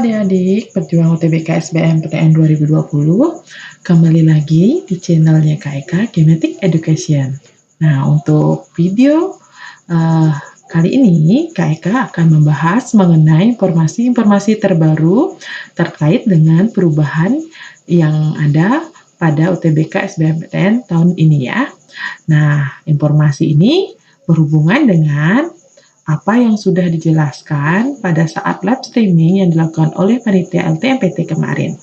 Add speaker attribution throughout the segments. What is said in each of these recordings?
Speaker 1: adik-adik pejuang UTBK SBMPTN 2020, kembali lagi di channelnya Kak Eka Genetic Education. Nah, untuk video kali ini Kak Eka akan membahas mengenai informasi-informasi terbaru terkait dengan perubahan yang ada pada UTBK SBMPTN tahun ini ya. Nah, informasi ini berhubungan dengan apa yang sudah dijelaskan pada saat live streaming yang dilakukan oleh panitia LTMPT kemarin.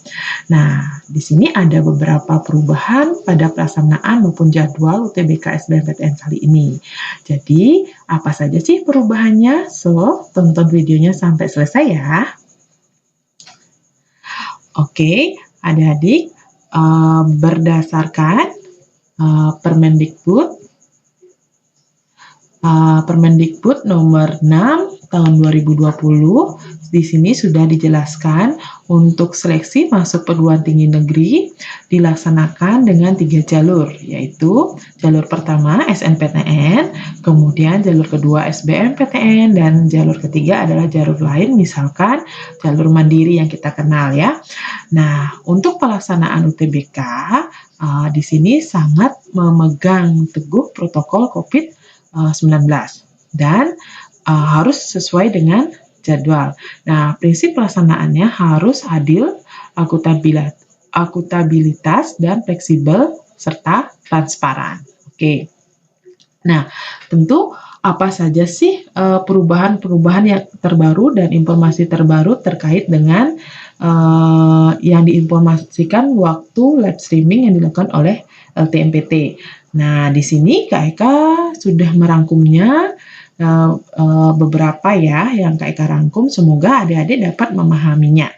Speaker 1: Nah, di sini ada beberapa perubahan pada pelaksanaan maupun jadwal UTBK SBMPTN kali ini. Jadi, apa saja sih perubahannya? So, tonton videonya sampai selesai ya. Oke, adik-adik, berdasarkan Permendikbud nomor 6 tahun 2020, di sini sudah dijelaskan untuk seleksi masuk perguruan tinggi negeri dilaksanakan dengan 3 jalur, yaitu jalur pertama SNPTN, kemudian jalur kedua SBMPTN, dan jalur ketiga adalah jalur lain, misalkan jalur mandiri yang kita kenal ya. Nah, untuk pelaksanaan UTBK, di sini sangat memegang teguh protokol COVID-19 dan harus sesuai dengan jadwal. Nah, prinsip pelaksanaannya harus adil, akutabilitas, dan fleksibel, serta transparan. Oke. Nah, tentu apa saja sih perubahan-perubahan yang terbaru dan informasi terbaru terkait dengan yang diinformasikan waktu live streaming yang dilakukan oleh LTMPT. Nah, di sini Kak Eka sudah merangkumnya beberapa ya yang Kak Eka rangkum, semoga adik-adik dapat memahaminya.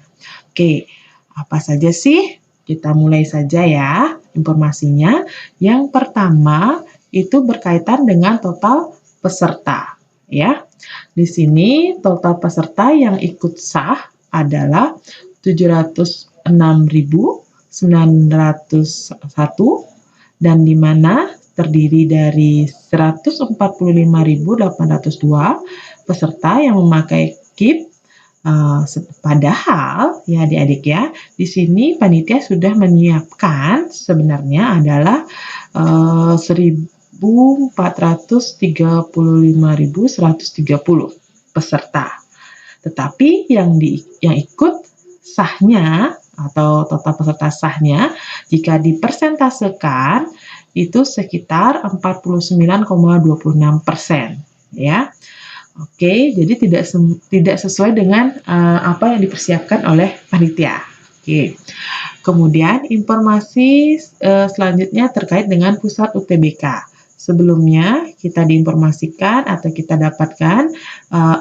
Speaker 1: Oke, apa saja sih? Kita mulai saja ya informasinya. Yang pertama itu berkaitan dengan total peserta ya. Di sini total peserta yang ikut sah adalah 706.901 dan di mana terdiri dari 145.802 peserta yang memakai KIP. Padahal ya adik-adik ya, di sini panitia sudah menyiapkan sebenarnya adalah 1.435.130 peserta. Tetapi yang ikut sahnya atau total peserta sahnya jika dipersentasekan itu sekitar 49,26% ya. Oke, jadi tidak sesuai dengan apa yang dipersiapkan oleh panitia. Oke. Kemudian informasi selanjutnya terkait dengan pusat UTBK. Sebelumnya kita diinformasikan atau kita dapatkan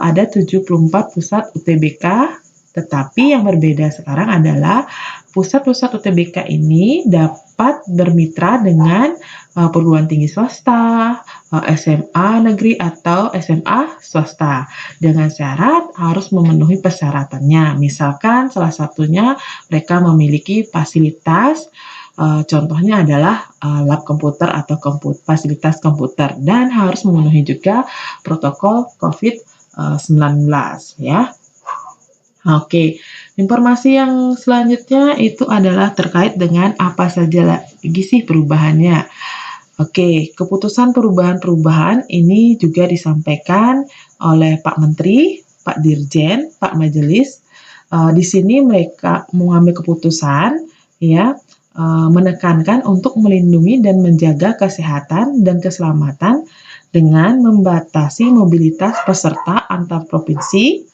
Speaker 1: ada 74 pusat UTBK, tetapi yang berbeda sekarang adalah pusat-pusat UTBK ini dapat bermitra dengan perguruan tinggi swasta, SMA negeri atau SMA swasta dengan syarat harus memenuhi persyaratannya. Misalkan salah satunya mereka memiliki fasilitas, contohnya adalah lab komputer atau fasilitas komputer dan harus memenuhi juga protokol COVID-19 ya. Oke, informasi yang selanjutnya itu adalah terkait dengan apa saja lagi sih perubahannya. Oke, keputusan perubahan-perubahan ini juga disampaikan oleh Pak Menteri, Pak Dirjen, Pak Majelis. Di sini mereka mengambil keputusan ya, menekankan untuk melindungi dan menjaga kesehatan dan keselamatan dengan membatasi mobilitas peserta antar provinsi,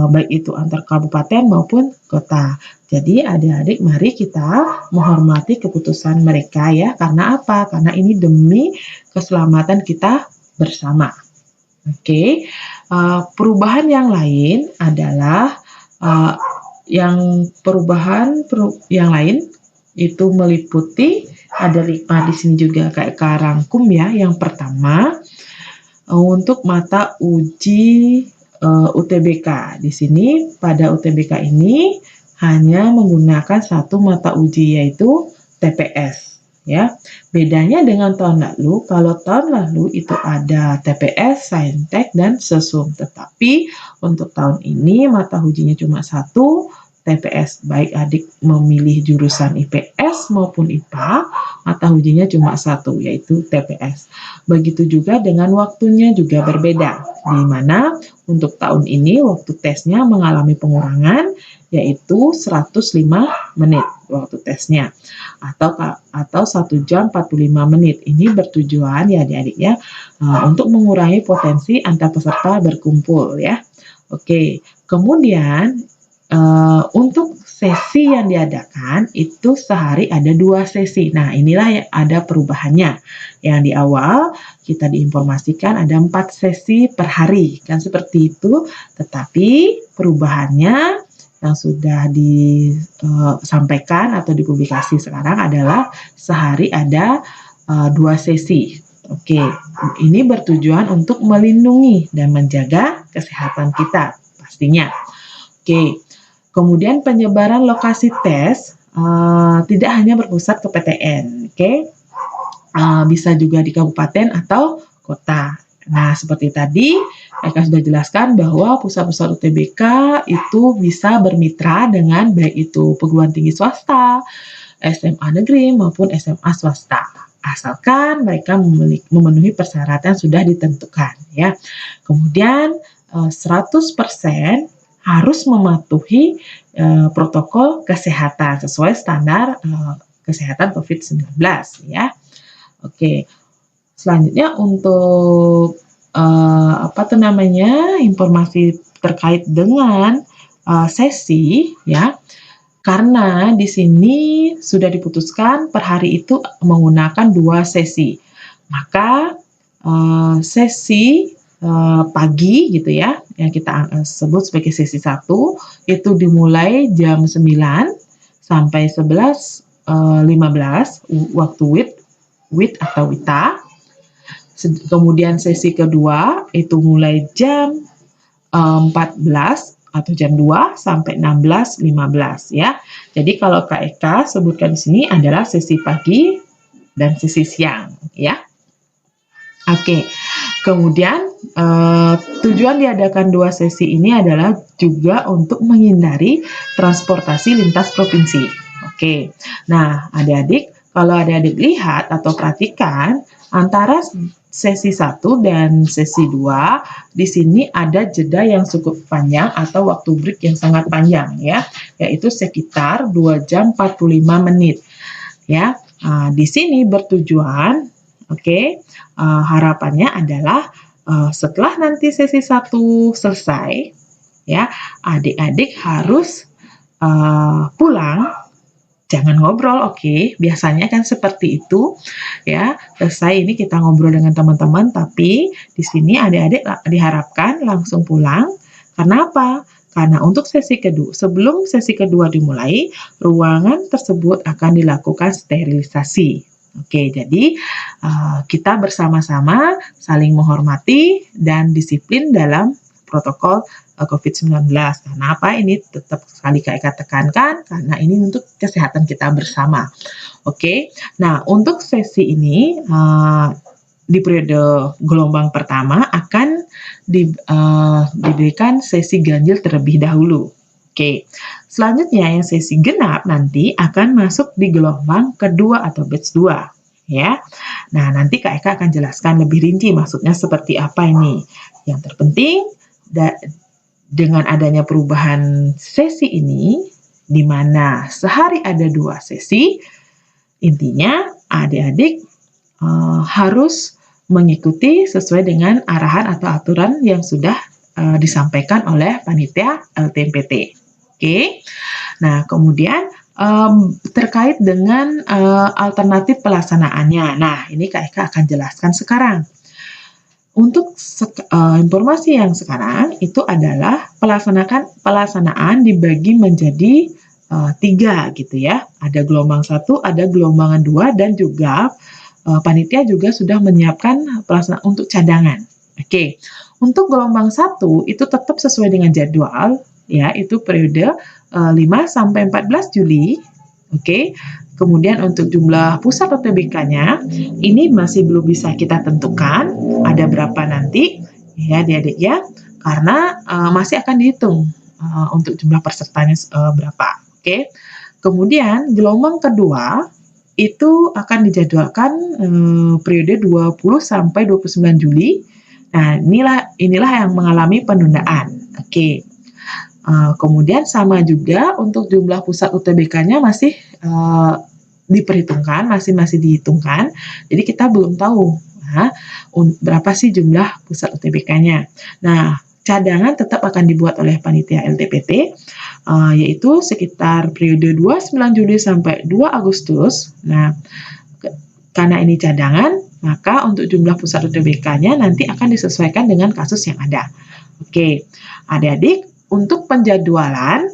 Speaker 1: baik itu antar kabupaten maupun kota. Jadi adik-adik mari kita menghormati keputusan mereka ya. Karena apa? Karena ini demi keselamatan kita bersama. Oke. Perubahan yang lain adalah yang lain itu meliputi ada 5 di sini juga kayak rangkum ya. Yang pertama untuk mata uji UTBK. Di sini pada UTBK ini hanya menggunakan satu mata uji yaitu TPS ya. Bedanya dengan tahun lalu, kalau tahun lalu itu ada TPS, Saintek, dan Sesum. Tetapi untuk tahun ini mata ujinya cuma satu, TPS. Baik adik memilih jurusan IPS maupun IPA, mata ujinya cuma satu, yaitu TPS. Begitu juga dengan waktunya juga berbeda, di mana untuk tahun ini waktu tesnya mengalami pengurangan, yaitu 105 menit waktu tesnya, atau 1 jam 45 menit. Ini bertujuan ya adik-adik ya, untuk mengurangi potensi antar peserta berkumpul ya. Oke, kemudian untuk sesi yang diadakan itu sehari ada 2 sesi. Nah, inilah yang ada perubahannya. Yang di awal kita diinformasikan ada 4 sesi per hari, kan seperti itu. Tetapi perubahannya yang sudah disampaikan atau dipublikasi sekarang adalah sehari ada 2 sesi. Oke, ini bertujuan untuk melindungi dan menjaga kesehatan kita pastinya. Oke. Kemudian penyebaran lokasi tes tidak hanya berpusat ke PTN, oke? Bisa juga di kabupaten atau kota. Nah, seperti tadi, Eka sudah jelaskan bahwa pusat-pusat UTBK itu bisa bermitra dengan baik itu perguruan tinggi swasta, SMA negeri maupun SMA swasta. Asalkan mereka memenuhi persyaratan sudah ditentukan, ya. Kemudian 100% harus mematuhi protokol kesehatan sesuai standar kesehatan COVID-19 ya. Oke. Selanjutnya untuk informasi terkait dengan sesi ya. Karena di sini sudah diputuskan per hari itu menggunakan 2 sesi. Maka sesi pagi gitu ya, yang kita sebut sebagai sesi 1 itu dimulai jam 9 sampai 11.15 waktu WIT atau WITA. Kemudian sesi kedua itu mulai jam 14 atau jam 2 sampai 16.15 ya. Jadi kalau Kak Eka sebutkan di sini adalah sesi pagi dan sesi siang ya. Oke, kemudian tujuan diadakan 2 sesi ini adalah juga untuk menghindari transportasi lintas provinsi. Oke, nah adik-adik, kalau adik-adik lihat atau perhatikan antara sesi 1 dan sesi 2, di sini ada jeda yang cukup panjang atau waktu break yang sangat panjang ya, yaitu sekitar 2 jam 45 menit. Ya, di sini bertujuan harapannya adalah setelah nanti sesi 1 selesai, ya adik-adik harus pulang, jangan ngobrol, biasanya kan seperti itu, ya selesai ini kita ngobrol dengan teman-teman, tapi di sini adik-adik diharapkan langsung pulang. Karena apa? Karena untuk sesi kedua, sebelum sesi kedua dimulai, ruangan tersebut akan dilakukan sterilisasi. Jadi kita bersama-sama saling menghormati dan disiplin dalam protokol COVID-19. Karena apa? Ini tetap sekali Kak Eka tekankan, karena ini untuk kesehatan kita bersama. Nah untuk sesi ini di periode gelombang pertama akan diberikan sesi ganjil terlebih dahulu. Selanjutnya yang sesi genap nanti akan masuk di gelombang kedua atau batch 2 ya. Nah, nanti Kak Eka akan jelaskan lebih rinci maksudnya seperti apa ini. Yang terpenting dengan adanya perubahan sesi ini, di mana sehari ada 2 sesi, intinya adik-adik harus mengikuti sesuai dengan arahan atau aturan yang sudah disampaikan oleh panitia LTMPT. Nah kemudian terkait dengan alternatif pelaksanaannya. Nah ini Kak Eka akan jelaskan sekarang. Untuk informasi yang sekarang itu adalah pelaksanaan dibagi menjadi 3 gitu ya. Ada gelombang 1, ada gelombang 2, dan juga panitia juga sudah menyiapkan pelaksanaan untuk cadangan. Untuk gelombang 1 itu tetap sesuai dengan jadwal ya, itu periode 5 sampai 14 Juli. Kemudian untuk jumlah pusat UTBK-nya, ini masih belum bisa kita tentukan ada berapa nanti, ya adik-adik ya, karena masih akan dihitung untuk jumlah pesertanya berapa. Oke. Kemudian gelombang kedua itu akan dijadwalkan periode 20 sampai 29 Juli. Nah, inilah yang mengalami penundaan. Oke. Kemudian sama juga untuk jumlah pusat UTBK-nya masih diperhitungkan, masih dihitungkan. Jadi kita belum tahu berapa sih jumlah pusat UTBK-nya. Nah, cadangan tetap akan dibuat oleh panitia LTPT, yaitu sekitar periode 29 Juli sampai 2 Agustus. Nah, karena ini cadangan, maka untuk jumlah pusat UTBK-nya nanti akan disesuaikan dengan kasus yang ada. Oke, adik-adik, untuk penjadwalan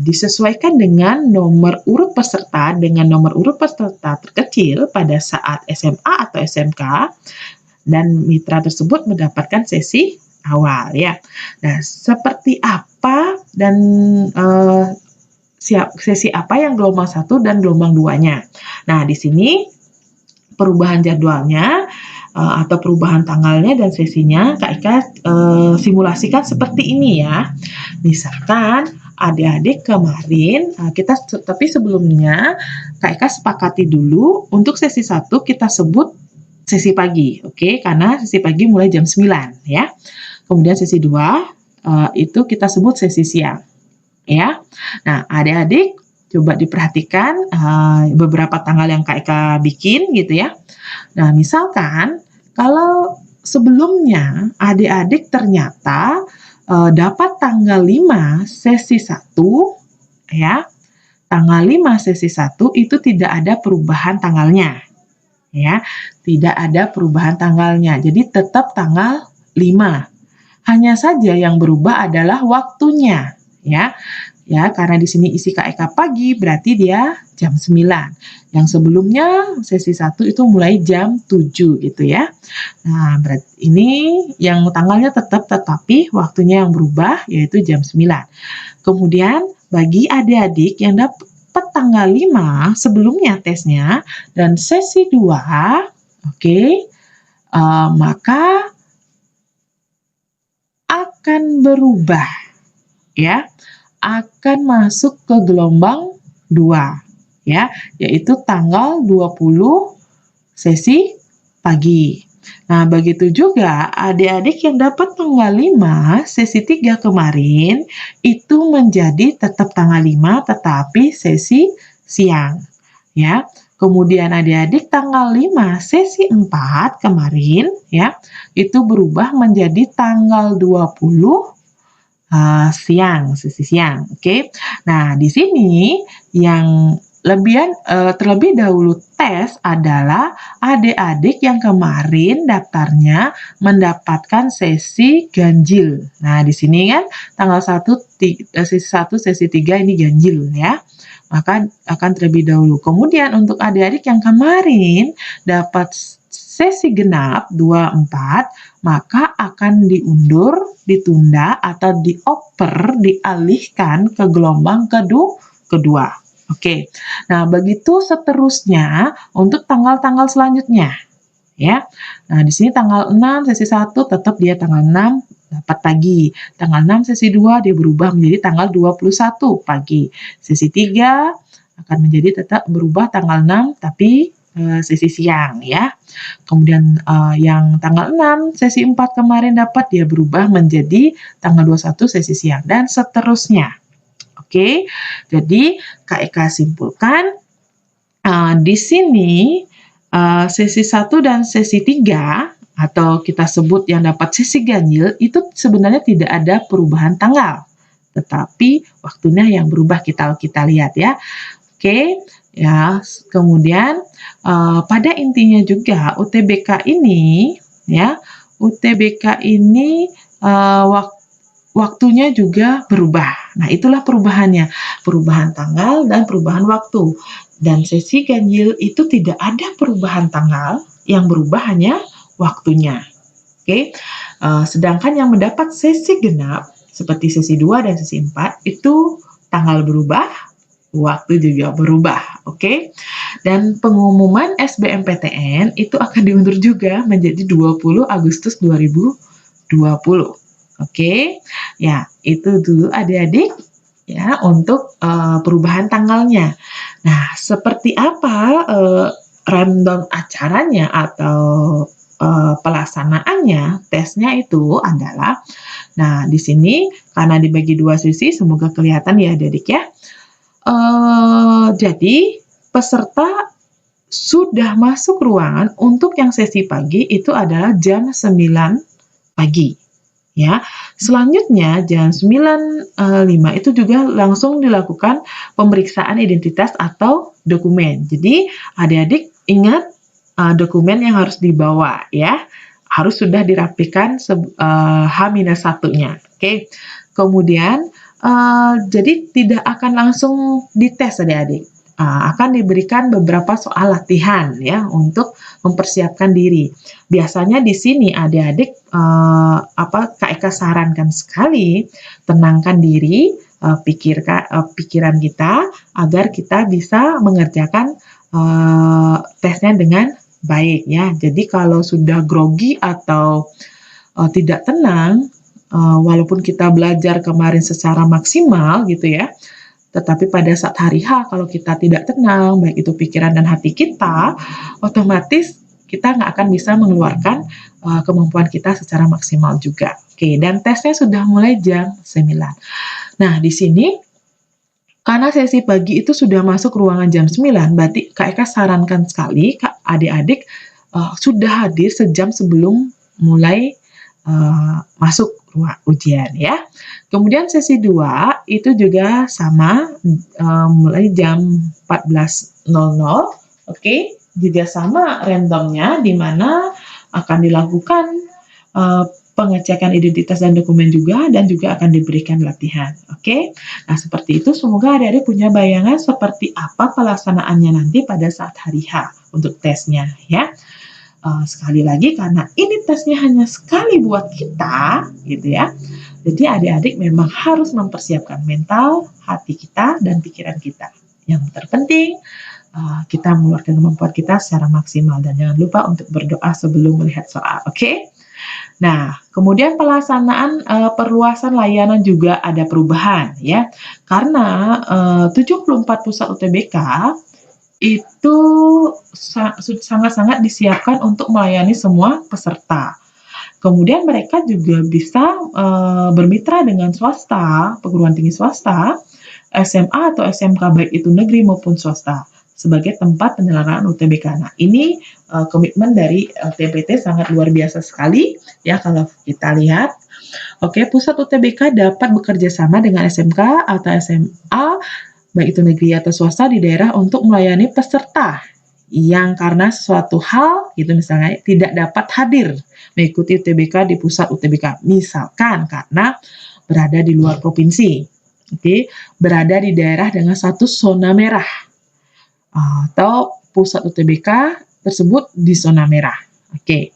Speaker 1: disesuaikan dengan nomor urut peserta terkecil pada saat SMA atau SMK, dan mitra tersebut mendapatkan sesi awal ya. Nah, seperti apa dan sesi apa yang gelombang 1 dan gelombang 2-nya. Nah, di sini perubahan jadwalnya atau perubahan tanggalnya dan sesinya Kak Ika simulasikan seperti ini ya. Misalkan adik-adik kemarin tapi sebelumnya Kak Ika sepakati dulu untuk sesi 1 kita sebut sesi pagi, oke? Karena sesi pagi mulai jam 9 ya. Kemudian sesi 2 itu kita sebut sesi siang ya. Nah, adik-adik coba diperhatikan beberapa tanggal yang Kak Ika bikin gitu ya. Nah, misalkan kalau sebelumnya adik-adik ternyata dapat tanggal 5 sesi 1 ya. Tanggal 5 sesi 1 itu tidak ada perubahan tanggalnya. Ya, tidak ada perubahan tanggalnya. Jadi tetap tanggal 5. Hanya saja yang berubah adalah waktunya, ya. Ya, karena di sini isi KEK pagi, berarti dia jam 9. Yang sebelumnya sesi 1 itu mulai jam 7 gitu ya. Nah, berarti ini yang tanggalnya tetap, tetapi waktunya yang berubah yaitu jam 9. Kemudian bagi adik-adik yang dapat tanggal 5 sebelumnya tesnya dan sesi 2, maka akan berubah ya. Akan masuk ke gelombang 2 ya, yaitu tanggal 20 sesi pagi. Nah, begitu juga adik-adik yang dapat tanggal 5 sesi 3 kemarin itu menjadi tetap tanggal 5 tetapi sesi siang ya. Kemudian adik-adik tanggal 5 sesi 4 kemarin ya, itu berubah menjadi tanggal 20 siang, sesi siang, oke. Nah, di sini yang terlebih dahulu tes adalah adik-adik yang kemarin daftarnya mendapatkan sesi ganjil. Nah, di sini kan tanggal 1, sesi 1, sesi 3 ini ganjil ya. Maka akan terlebih dahulu. Kemudian untuk adik-adik yang kemarin dapat sesi genap 24, maka akan diundur, ditunda, atau dioper, dialihkan ke gelombang kedua. Oke, nah begitu seterusnya untuk tanggal-tanggal selanjutnya. Ya, nah di sini tanggal 6 sesi 1 tetap dia tanggal 6 dapat pagi. Tanggal 6 sesi 2 dia berubah menjadi tanggal 21 pagi. Sesi 3 akan menjadi tetap berubah tanggal 6 tapi sesi siang ya. Kemudian yang tanggal 6 sesi 4 kemarin dapat dia berubah menjadi tanggal 21 sesi siang dan seterusnya. Oke. Jadi KEK simpulkan di sini sesi 1 dan sesi 3 atau kita sebut yang dapat sesi ganjil itu sebenarnya tidak ada perubahan tanggal. Tetapi waktunya yang berubah kita lihat ya. Oke. Ya, kemudian pada intinya juga UTBK ini ya, waktunya juga berubah. Nah, itulah perubahannya, perubahan tanggal dan perubahan waktu. Dan sesi ganjil itu tidak ada perubahan tanggal, yang berubah hanya waktunya. Oke. Sedangkan yang mendapat sesi genap seperti sesi 2 dan sesi 4 itu tanggal berubah, waktu juga berubah, oke? Dan pengumuman SBMPTN itu akan diundur juga menjadi 20 Agustus 2020. Oke, ya itu dulu adik-adik ya untuk perubahan tanggalnya. Nah, seperti apa rundown acaranya atau pelaksanaannya, tesnya itu adalah, nah di sini karena dibagi dua sisi, semoga kelihatan ya adik-adik ya. Jadi peserta sudah masuk ruangan untuk yang sesi pagi itu adalah jam 9 pagi. Ya, selanjutnya jam 9.05 itu juga langsung dilakukan pemeriksaan identitas atau dokumen. Jadi adik-adik ingat dokumen yang harus dibawa ya, harus sudah dirapikan H-1-nya. Oke. Kemudian jadi tidak akan langsung dites adik-adik. Akan diberikan beberapa soal latihan ya untuk mempersiapkan diri. Biasanya di sini adik-adik Kak Eka sarankan sekali tenangkan diri, pikiran kita agar kita bisa mengerjakan tesnya dengan baik ya. Jadi kalau sudah grogi atau tidak tenang, walaupun kita belajar kemarin secara maksimal gitu ya, tetapi pada saat hari H, kalau kita tidak tenang, baik itu pikiran dan hati kita, otomatis kita nggak akan bisa mengeluarkan kemampuan kita secara maksimal juga. Oke, dan tesnya sudah mulai jam 9. Nah, di sini, karena sesi pagi itu sudah masuk ruangan jam 9, berarti Kak Eka sarankan sekali, Kak adik-adik sudah hadir sejam sebelum mulai masuk ruang ujian ya. Kemudian sesi 2 itu juga sama mulai jam 14.00. Oke, juga sama randomnya di mana akan dilakukan pengecekan identitas dan dokumen juga dan juga akan diberikan latihan. Oke. Nah, seperti itu semoga adik-adik punya bayangan seperti apa pelaksanaannya nanti pada saat hari H untuk tesnya ya. Sekali lagi karena ini tesnya hanya sekali buat kita gitu ya, jadi adik-adik memang harus mempersiapkan mental, hati kita, dan pikiran kita. Yang terpenting kita mengeluarkan kemampuan kita secara maksimal dan jangan lupa untuk berdoa sebelum melihat soal, oke? Nah, kemudian pelaksanaan perluasan layanan juga ada perubahan ya, karena 74 pusat UTBK itu sangat-sangat disiapkan untuk melayani semua peserta. Kemudian mereka juga bisa bermitra dengan swasta, perguruan tinggi swasta, SMA atau SMK baik itu negeri maupun swasta sebagai tempat penyelenggaraan UTBK. Nah, ini komitmen dari LTMPT sangat luar biasa sekali ya kalau kita lihat. Oke, pusat UTBK dapat bekerja sama dengan SMK atau SMA baik itu negeri atau swasta di daerah untuk melayani peserta yang karena sesuatu hal gitu misalnya tidak dapat hadir mengikuti UTBK di pusat UTBK, misalkan karena berada di luar provinsi, oke, berada di daerah dengan status zona merah atau pusat UTBK tersebut di zona merah. Oke.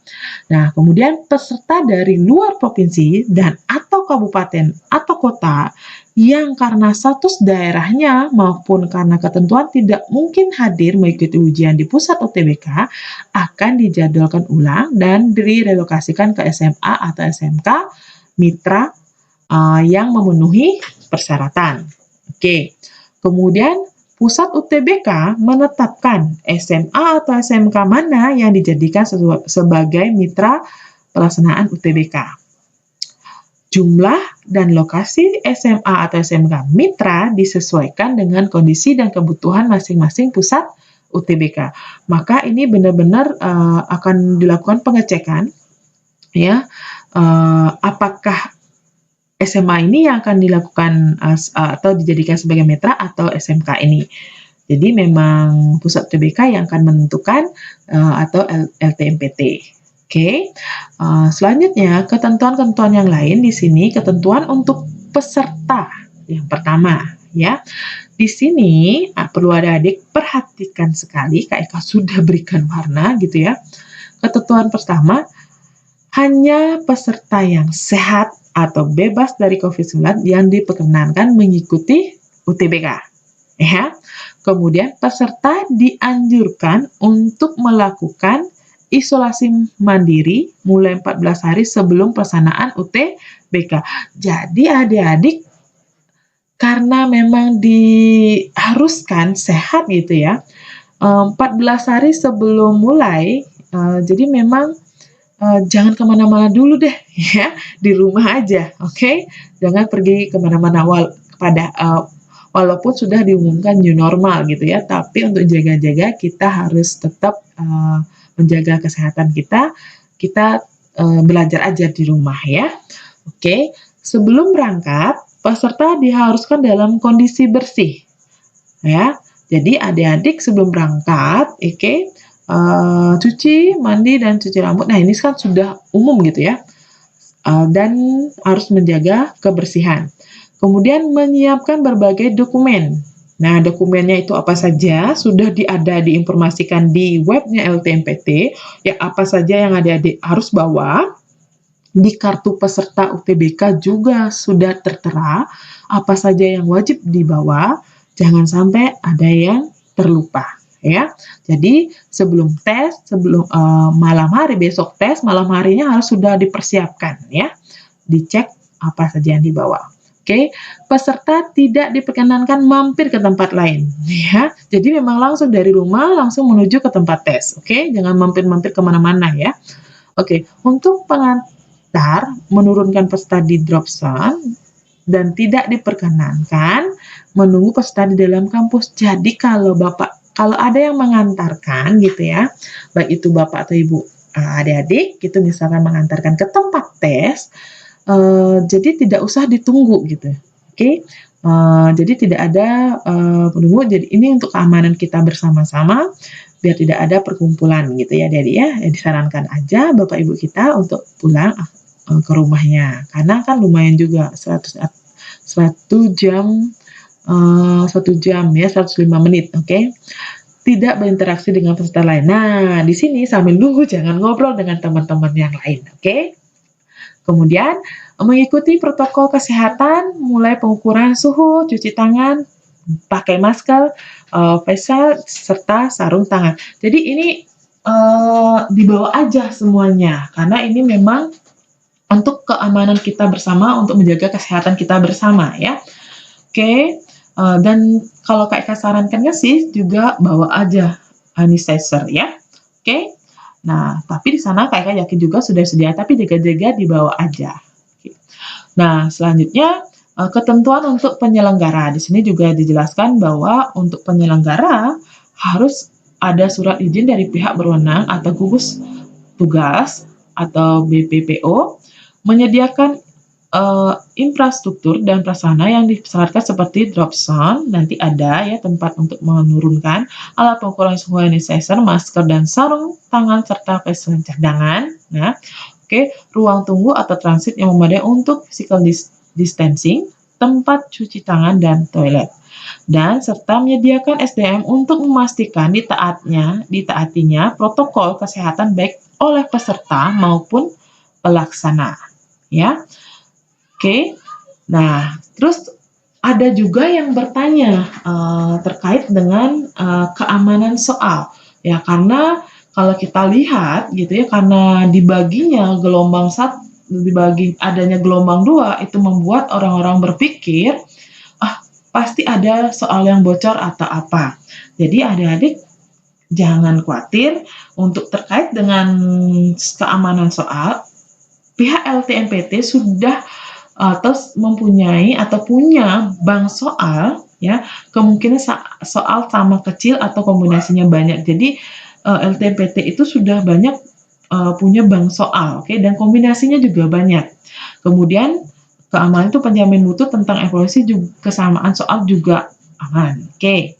Speaker 1: Nah, kemudian peserta dari luar provinsi dan atau kabupaten atau kota yang karena status daerahnya maupun karena ketentuan tidak mungkin hadir mengikuti ujian di pusat UTBK akan dijadwalkan ulang dan direlokasikan ke SMA atau SMK mitra yang memenuhi persyaratan. Oke. Kemudian pusat UTBK menetapkan SMA atau SMK mana yang dijadikan sebagai mitra pelaksanaan UTBK. Jumlah dan lokasi SMA atau SMK mitra disesuaikan dengan kondisi dan kebutuhan masing-masing pusat UTBK. Maka ini benar-benar akan dilakukan pengecekan, ya, apakah SMA ini yang akan dilakukan atau dijadikan sebagai mitra atau SMK ini. Jadi memang pusat UTBK yang akan menentukan atau LTMPT. Oke. Selanjutnya ketentuan-ketentuan yang lain di sini ketentuan untuk peserta yang pertama ya. Di sini perlu adik-adik perhatikan sekali, Kak Eka sudah berikan warna gitu ya. Ketentuan pertama, hanya peserta yang sehat atau bebas dari COVID-19 yang diperkenankan mengikuti UTBK. ya. Kemudian peserta dianjurkan untuk melakukan isolasi mandiri mulai 14 hari sebelum pelaksanaan UTBK. Jadi adik-adik karena memang diharuskan sehat gitu ya, 14 hari sebelum mulai, jadi memang jangan kemana-mana dulu deh ya, di rumah aja, oke? Jangan pergi kemana-mana walaupun sudah diumumkan new normal gitu ya, tapi untuk jaga-jaga kita harus tetap menjaga kesehatan kita, kita belajar aja di rumah ya. Oke, sebelum berangkat, peserta diharuskan dalam kondisi bersih ya. Jadi adik-adik sebelum berangkat, oke, cuci, mandi, dan cuci rambut. Nah, ini kan sudah umum gitu ya, dan harus menjaga kebersihan. Kemudian menyiapkan berbagai dokumen. Nah, dokumennya itu apa saja sudah diinformasikan di webnya LTMPT. Ya, apa saja yang adik-adik harus bawa. Di kartu peserta UTBK juga sudah tertera apa saja yang wajib dibawa. Jangan sampai ada yang terlupa ya. Jadi sebelum tes, malam hari besok tes, malam harinya harus sudah dipersiapkan ya. Dicek apa saja yang dibawa. Oke, peserta tidak diperkenankan mampir ke tempat lain ya. Jadi memang langsung dari rumah langsung menuju ke tempat tes. Oke, jangan mampir-mampir kemana-mana ya. Oke, untuk pengantar menurunkan peserta di drop zone dan tidak diperkenankan menunggu peserta di dalam kampus. Jadi kalau ada yang mengantarkan gitu ya, baik itu Bapak atau Ibu adik-adik gitu misalkan mengantarkan ke tempat tes, jadi tidak usah ditunggu gitu. Oke. Jadi tidak ada penunggu. Jadi ini untuk keamanan kita bersama-sama biar tidak ada perkumpulan gitu ya adik-adik ya. Disarankan aja Bapak Ibu kita untuk pulang ke rumahnya karena kan lumayan juga 1 jam 1 jam ya 105 menit, oke? Tidak berinteraksi dengan peserta lain. Nah, di sini sambil nunggu jangan ngobrol dengan teman-teman yang lain, oke? Kemudian mengikuti protokol kesehatan mulai pengukuran suhu, cuci tangan, pakai masker, face shield, serta sarung tangan. Jadi ini dibawa aja semuanya karena ini memang untuk keamanan kita bersama, untuk menjaga kesehatan kita bersama ya. Oke, dan kalau kayak sarankannya sih juga bawa aja hand sanitizer ya. Oke. Nah, tapi di sana Kak yakin juga sudah sedia, tapi jaga-jaga dibawa aja. Oke. Nah, selanjutnya ketentuan untuk penyelenggara. Di sini juga dijelaskan bahwa untuk penyelenggara harus ada surat izin dari pihak berwenang atau gugus tugas atau BPPO menyediakan infrastruktur dan prasarana yang disyaratkan seperti drop zone, nanti ada ya tempat untuk menurunkan alat pengukuran suhu hand sanitizer, masker dan sarung tangan serta face shield cadangan. Nah, oke, ruang tunggu atau transit yang memadai untuk physical distancing, tempat cuci tangan dan toilet. Dan serta menyediakan SDM untuk memastikan ditaatinya protokol kesehatan baik oleh peserta maupun pelaksana. Ya. Oke, nah terus ada juga yang bertanya terkait dengan keamanan soal ya karena kalau kita lihat gitu ya karena adanya gelombang 2 itu membuat orang-orang berpikir pasti ada soal yang bocor atau apa. Jadi adik-adik jangan khawatir untuk terkait dengan keamanan soal pihak LTMPT sudah punya bank soal ya kemungkinan soal sama kecil atau kombinasinya banyak. Jadi LTMPT itu sudah banyak punya bank soal, oke, dan kombinasinya juga banyak. Kemudian keamanan itu penjamin mutu tentang evaluasi kesamaan soal juga aman, oke.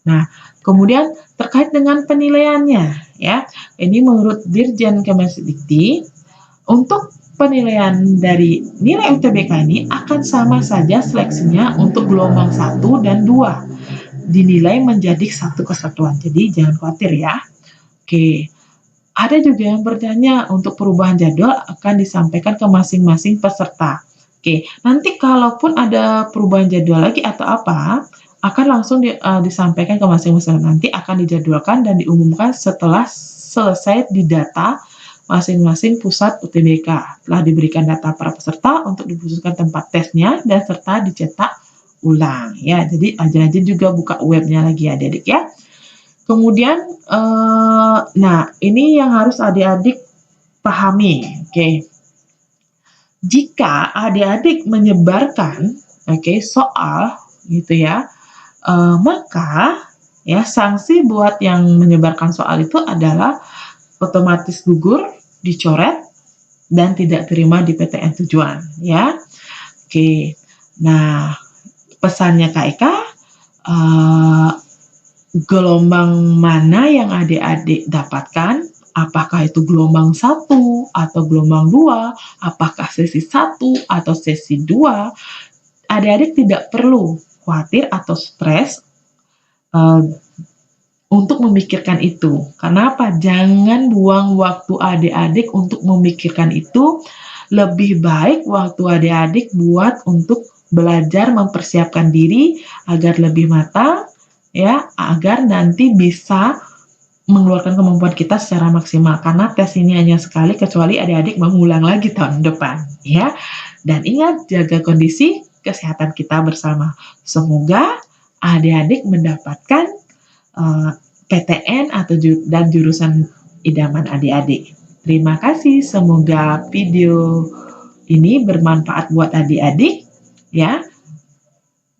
Speaker 1: Nah, kemudian terkait dengan penilaiannya ya, ini menurut Dirjen Kemendikti untuk penilaian dari nilai UTBK ini akan sama saja seleksinya untuk gelombang 1 dan 2. Dinilai menjadi satu kesatuan. Jadi jangan khawatir ya. Oke. Ada juga yang bertanya untuk perubahan jadwal akan disampaikan ke masing-masing peserta. Oke, nanti kalaupun ada perubahan jadwal lagi atau apa, akan langsung disampaikan ke masing-masing, nanti akan dijadwalkan dan diumumkan setelah selesai didata masing-masing pusat UTBK. Telah diberikan data para peserta untuk dikhususkan tempat tesnya dan serta dicetak ulang ya. Jadi rajin-rajin juga buka webnya lagi adik-adik ya. Kemudian nah ini yang harus adik-adik pahami. Oke. Jika adik-adik menyebarkan soal gitu ya, maka ya sanksi buat yang menyebarkan soal itu adalah otomatis gugur, dicoret, dan tidak terima di PTN tujuan ya. Oke. Nah, pesannya Kak Eka, gelombang mana yang adik-adik dapatkan? Apakah itu gelombang 1 atau gelombang 2? Apakah sesi 1 atau sesi 2? Adik-adik tidak perlu khawatir atau stres untuk memikirkan itu. Kenapa? Jangan buang waktu adik-adik untuk memikirkan itu. Lebih baik waktu adik-adik buat untuk belajar mempersiapkan diri agar lebih matang ya, agar nanti bisa mengeluarkan kemampuan kita secara maksimal, karena tes ini hanya sekali kecuali adik-adik mengulang lagi tahun depan ya. Dan ingat, jaga kondisi kesehatan kita bersama. Semoga adik-adik mendapatkan PTN dan jurusan idaman adik-adik. Terima kasih, semoga video ini bermanfaat buat adik-adik ya.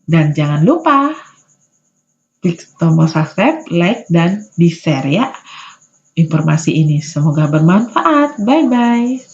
Speaker 1: Dan jangan lupa klik tombol subscribe, like, dan di-share ya informasi ini. Semoga bermanfaat. Bye-bye.